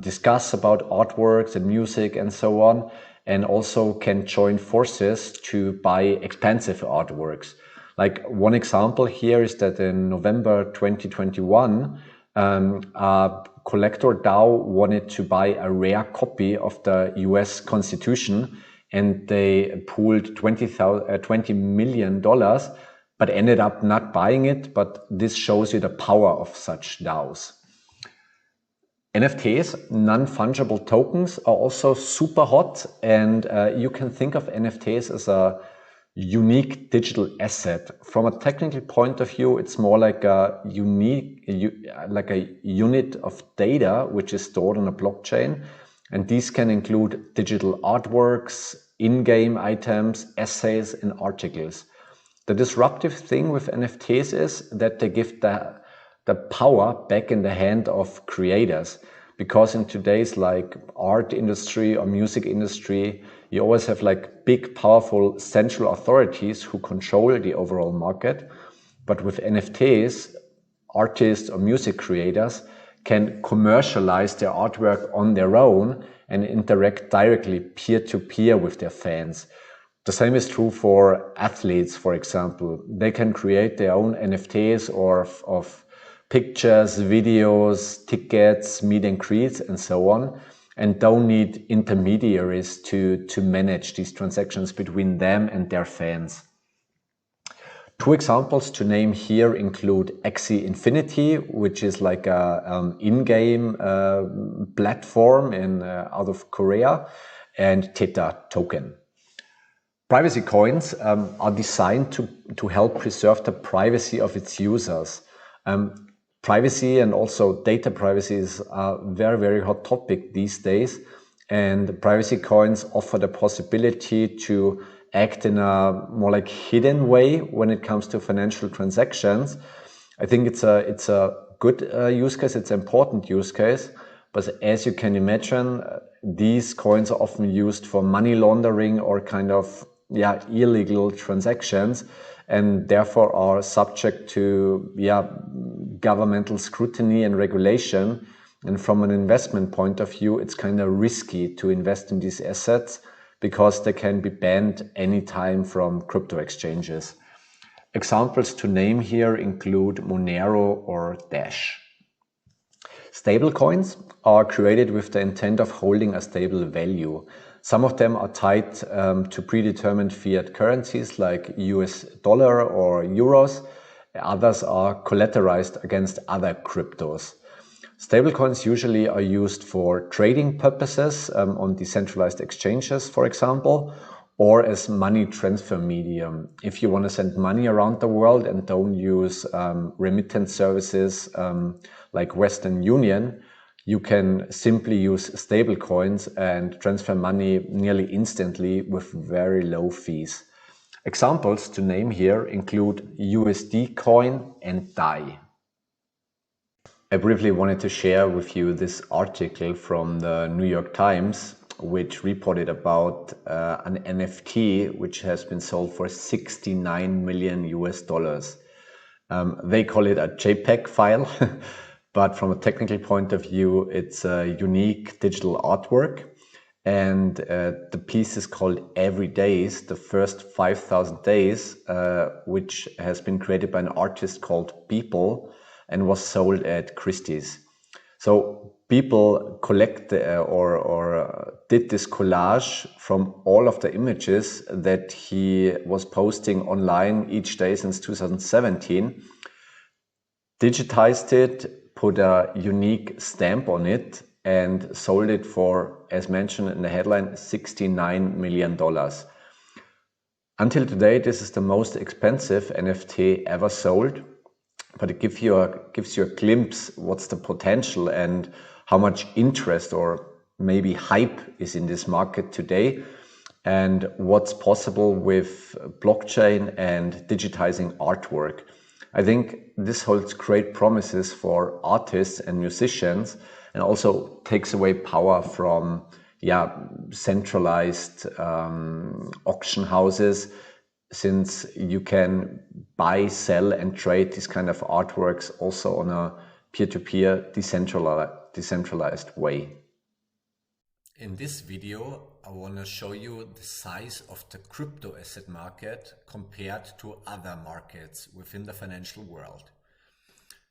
Speaker 1: discuss about artworks and music and so on, and also can join forces to buy expensive artworks. Like one example here is that in November 2021, a collector DAO wanted to buy a rare copy of the US Constitution, and they pooled $20 million, but ended up not buying it. But this shows you the power of such DAOs. NFTs, non-fungible tokens, are also super hot, and you can think of NFTs as a unique digital asset. From a technical point of view, it's more like a like a unit of data which is stored on a blockchain, and these can include digital artworks, in-game items, essays, and articles. The disruptive thing with NFTs is that they give the power back in the hand of creators, because in today's like art industry or music industry, you always have like big, powerful central authorities who control the overall market. But with NFTs, artists or music creators can commercialize their artwork on their own and interact directly peer-to-peer with their fans. The same is true for athletes, for example. They can create their own NFTs or of pictures, videos, tickets, meet and greets, and so on, and don't need intermediaries to manage these transactions between them and their fans. Two examples to name here include Axie Infinity, which is like a in-game platform out of Korea, and Theta Token. Privacy coins are designed to help preserve the privacy of its users. Privacy and also data privacy is a very, very hot topic these days. And privacy coins offer the possibility to act in a more like hidden way when it comes to financial transactions. I think it's a good use case. It's an important use case. But as you can imagine, these coins are often used for money laundering or kind of illegal transactions, and therefore are subject to governmental scrutiny and regulation. And from an investment point of view, it's kind of risky to invest in these assets because they can be banned anytime from crypto exchanges. Examples to name here include Monero or Dash. Stablecoins are created with the intent of holding a stable value. Some of them are tied to predetermined fiat currencies like US dollar or euros. Others are collateralized against other cryptos. Stablecoins usually are used for trading purposes on decentralized exchanges, for example, or as money transfer medium. If you want to send money around the world and don't use remittance services like Western Union, you can simply use stablecoins and transfer money nearly instantly with very low fees. Examples to name here include USD Coin and DAI. I briefly wanted to share with you this article from the New York Times, which reported about an NFT which has been sold for 69 million US dollars. They call it a JPEG file. But from a technical point of view, it's a unique digital artwork. And the piece is called Every Days, the first 5,000 days, which has been created by an artist called People and was sold at Christie's. So people collect or did this collage from all of the images that he was posting online each day since 2017, digitized it, put a unique stamp on it, and sold it for, as mentioned in the headline, $69 million. Until today, this is the most expensive NFT ever sold, but it gives you a glimpse what's the potential and how much interest or maybe hype is in this market today, and what's possible with blockchain and digitizing artwork. I think this holds great promises for artists and musicians, and also takes away power from centralized auction houses, since you can buy, sell, and trade these kind of artworks also on a peer-to-peer decentralized way.
Speaker 2: In this video, I want to show you the size of the crypto asset market compared to other markets within the financial world.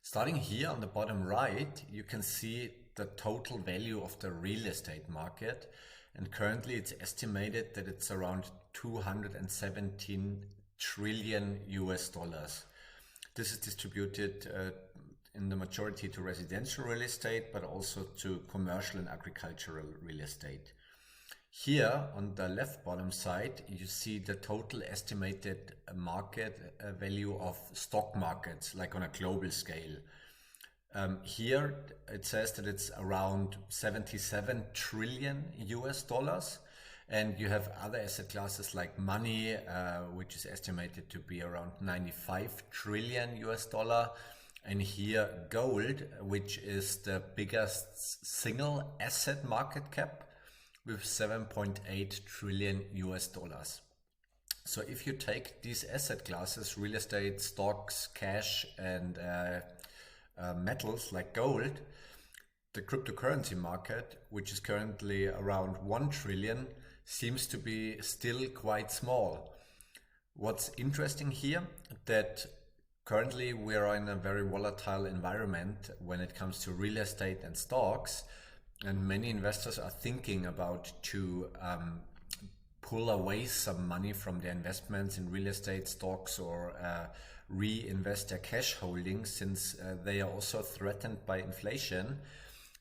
Speaker 2: Starting here on the bottom right, you can see the total value of the real estate market. And currently it's estimated that it's around 217 trillion US dollars. This is distributed in the majority to residential real estate, but also to commercial and agricultural real estate. Here on the left bottom side, you see the total estimated market value of stock markets, like on a global scale. Here it says that it's around 77 trillion US dollars. And you have other asset classes like money, which is estimated to be around 95 trillion US dollar. And here gold, which is the biggest single asset market cap with 7.8 trillion US dollars. So if you take these asset classes, real estate, stocks, cash, and metals like gold, the cryptocurrency market, which is currently around 1 trillion, seems to be still quite small. What's interesting here, that Currently, we are in a very volatile environment when it comes to real estate and stocks, and many investors are thinking about to pull away some money from their investments in real estate, stocks, or reinvest their cash holdings, since they are also threatened by inflation.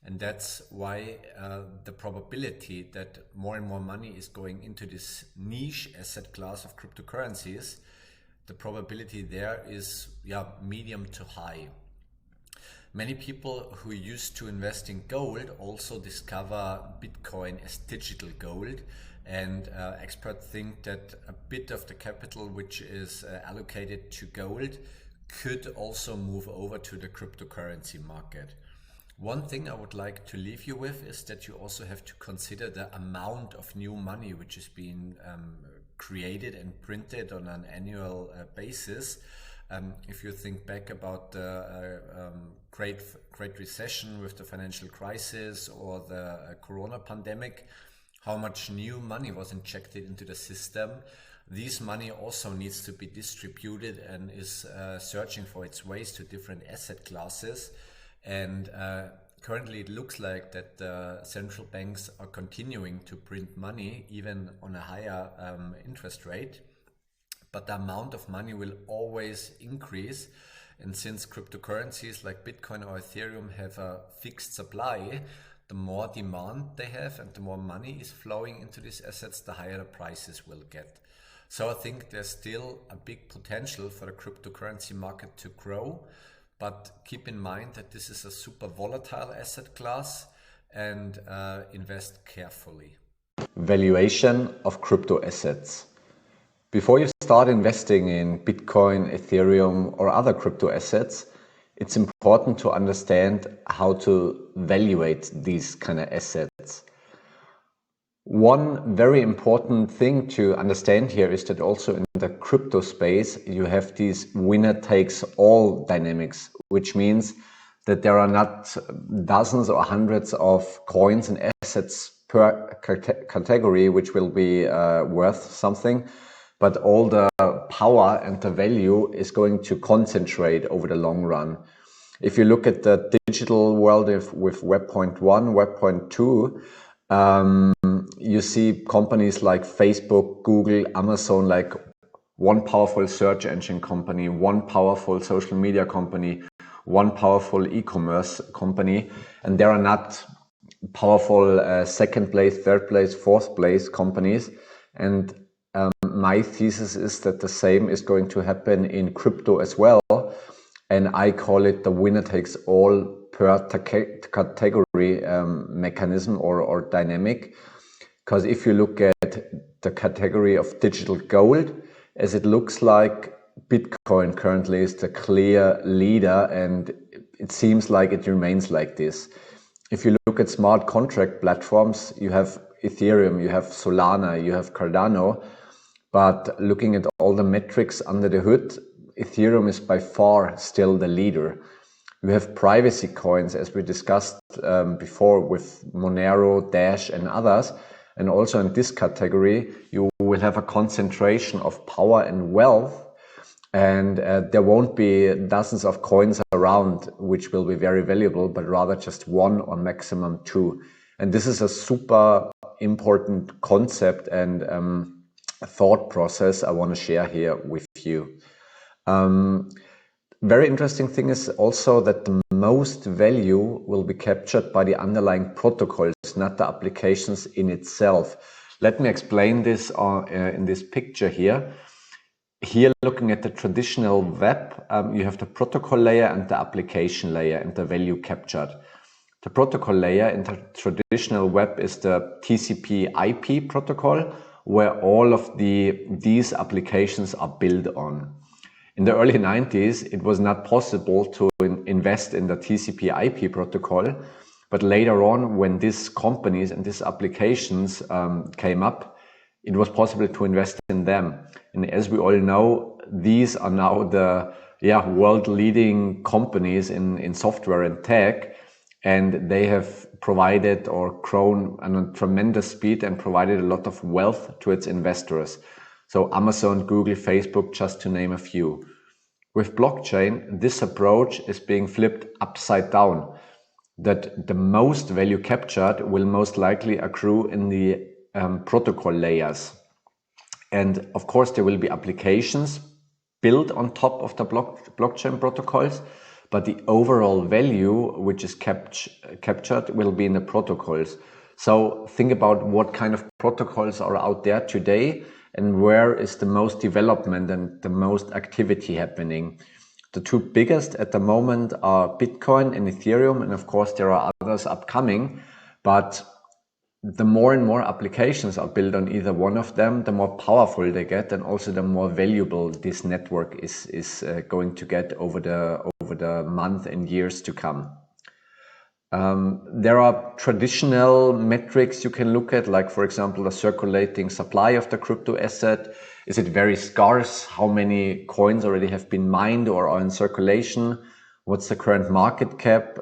Speaker 2: And that's why the probability that more and more money is going into this niche asset class of cryptocurrencies, the probability there is medium to high. Many people who used to invest in gold also discover Bitcoin as digital gold, and experts think that a bit of the capital which is allocated to gold could also move over to the cryptocurrency market. One thing I would like to leave you with is that you also have to consider the amount of new money which is being created and printed on an annual basis. If you think back about the great recession with the financial crisis or the corona pandemic, how much new money was injected into the system. This money also needs to be distributed and is searching for its ways to different asset classes. And currently it looks like that the central banks are continuing to print money even on a higher interest rate. But the amount of money will always increase. And since cryptocurrencies like Bitcoin or Ethereum have a fixed supply, the more demand they have and the more money is flowing into these assets, the higher the prices will get. So I think there's still a big potential for the cryptocurrency market to grow, but keep in mind that this is a super volatile asset class, and invest carefully.
Speaker 1: Valuation of crypto assets. Before you start investing in Bitcoin, Ethereum, or other crypto assets, it's important to understand how to evaluate these kind of assets. One very important thing to understand here is that also in the crypto space, you have these winner takes all dynamics, which means that there are not dozens or hundreds of coins and assets per category which will be worth something, but all the power and the value is going to concentrate over the long run. If you look at the digital world with Web 1.1, Web 2., you see companies like Facebook, Google, Amazon, like one powerful search engine company, one powerful social media company, one powerful e-commerce company, and there are not powerful second place, third place, fourth place companies. And my thesis is that the same is going to happen in crypto as well. And I call it the winner takes all per category mechanism or dynamic. Because if you look at the category of digital gold, as it looks like Bitcoin currently is the clear leader, and it seems like it remains like this. If you look at smart contract platforms, you have Ethereum, you have Solana, you have Cardano, but looking at all the metrics under the hood, Ethereum is by far still the leader. You have privacy coins, as we discussed before, with Monero, Dash, and others. And also in this category, you will have a concentration of power and wealth, and there won't be dozens of coins around which will be very valuable, but rather just one or maximum two. And this is a super important concept and thought process I want to share here with you. Very interesting thing is also that the most value will be captured by the underlying protocols, not the applications in itself. Let me explain this in this picture here. Here, looking at the traditional web, you have the protocol layer and the application layer and the value captured. The protocol layer in the traditional web is the TCP/IP protocol, where all of these applications are built on. In the early 90s, it was not possible to invest in the TCP/IP protocol, but later on, when these companies and these applications came up, it was possible to invest in them. And as we all know, these are now the world-leading companies in software and tech, and they have provided or grown at a tremendous speed and provided a lot of wealth to its investors. So Amazon, Google, Facebook, just to name a few. With blockchain, this approach is being flipped upside down, that the most value captured will most likely accrue in the protocol layers. And of course, there will be applications built on top of the blockchain protocols, but the overall value which is captured will be in the protocols. So think about what kind of protocols are out there today and where is the most development and the most activity happening. The two biggest at the moment are Bitcoin and Ethereum, and of course there are others upcoming, but the more and more applications are built on either one of them, the more powerful they get, and also the more valuable this network is going to get over the month and years to come. There are traditional metrics you can look at, like for example the circulating supply of the crypto asset. Is it very scarce? How many coins already have been mined or are in circulation? What's the current market cap?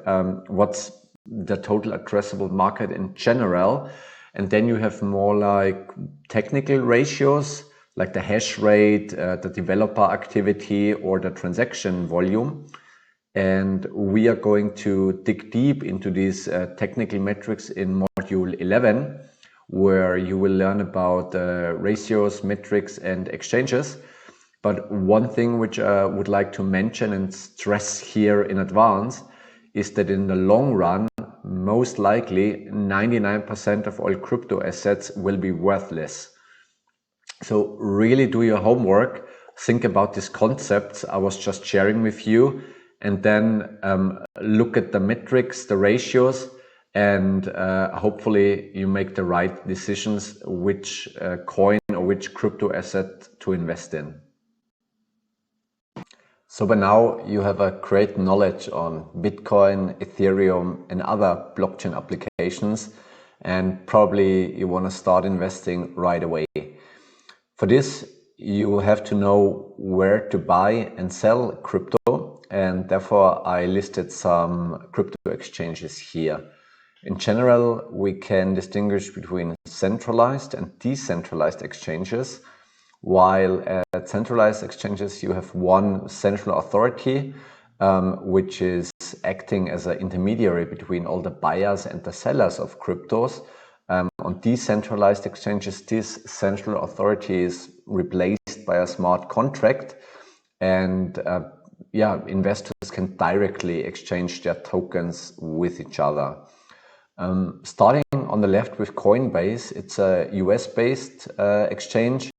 Speaker 1: What's the total addressable market in general? And then you have more like technical ratios, like the hash rate, the developer activity, or the transaction volume. And we are going to dig deep into these technical metrics in module 11, where you will learn about ratios, metrics, and exchanges. But one thing which I would like to mention and stress here in advance is that in the long run, most likely 99% of all crypto assets will be worthless. So really do your homework, think about these concepts I was just sharing with you, and then look at the metrics, the ratios, and hopefully you make the right decisions which coin or which crypto asset to invest in. So by now you have a great knowledge on Bitcoin, Ethereum, and other blockchain applications, and probably you want to start investing right away. For this, you have to know where to buy and sell crypto, and therefore I listed some crypto exchanges here. In general, we can distinguish between centralized and decentralized exchanges. While at centralized exchanges, you have one central authority, which is acting as an intermediary between all the buyers and the sellers of cryptos. On decentralized exchanges, this central authority is replaced by a smart contract, and investors can directly exchange their tokens with each other. Starting on the left with Coinbase, it's a US-based exchange,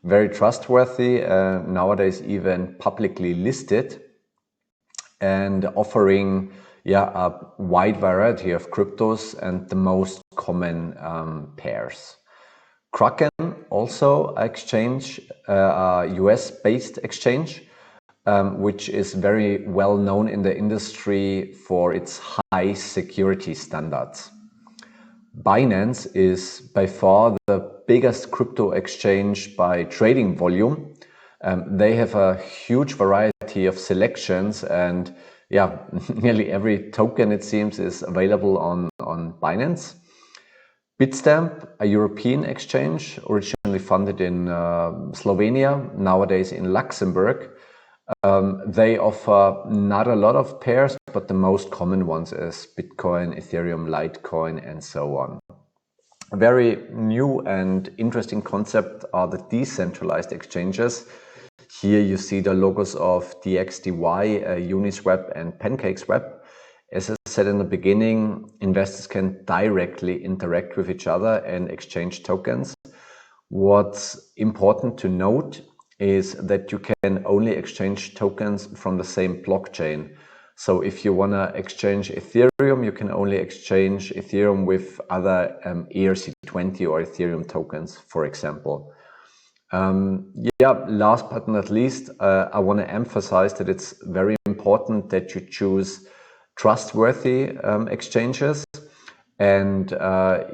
Speaker 1: very trustworthy, nowadays even publicly listed, and offering a wide variety of cryptos and the most common pairs. Kraken, also exchange, a US-based exchange, which is very well known in the industry for its high security standards. Binance is by far the biggest crypto exchange by trading volume. They have a huge variety of selections, and nearly every token, it seems, is available on Binance. Bitstamp, a European exchange, originally founded in Slovenia, nowadays in Luxembourg. They offer not a lot of pairs, but the most common ones is Bitcoin, Ethereum, Litecoin, and so on. A very new and interesting concept are the decentralized exchanges. Here you see the logos of DXDY, Uniswap, and PancakeSwap. As I said in the beginning, investors can directly interact with each other and exchange tokens. What's important to note is that you can only exchange tokens from the same blockchain. So if you want to exchange Ethereum, you can only exchange Ethereum with other ERC20 or Ethereum tokens, for example. Last but not least, I want to emphasize that it's very important that you choose trustworthy exchanges. And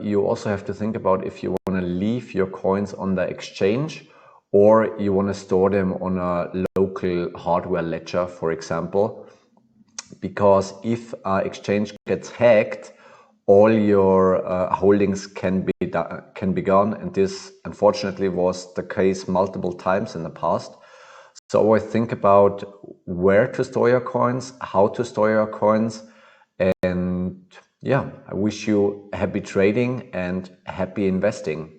Speaker 1: you also have to think about if you want to leave your coins on the exchange or you want to store them on a local hardware ledger, for example. Because if an exchange gets hacked, all your holdings can be gone, and this unfortunately was the case multiple times in the past. So always think about where to store your coins, how to store your coins, and yeah, I wish you happy trading and happy investing.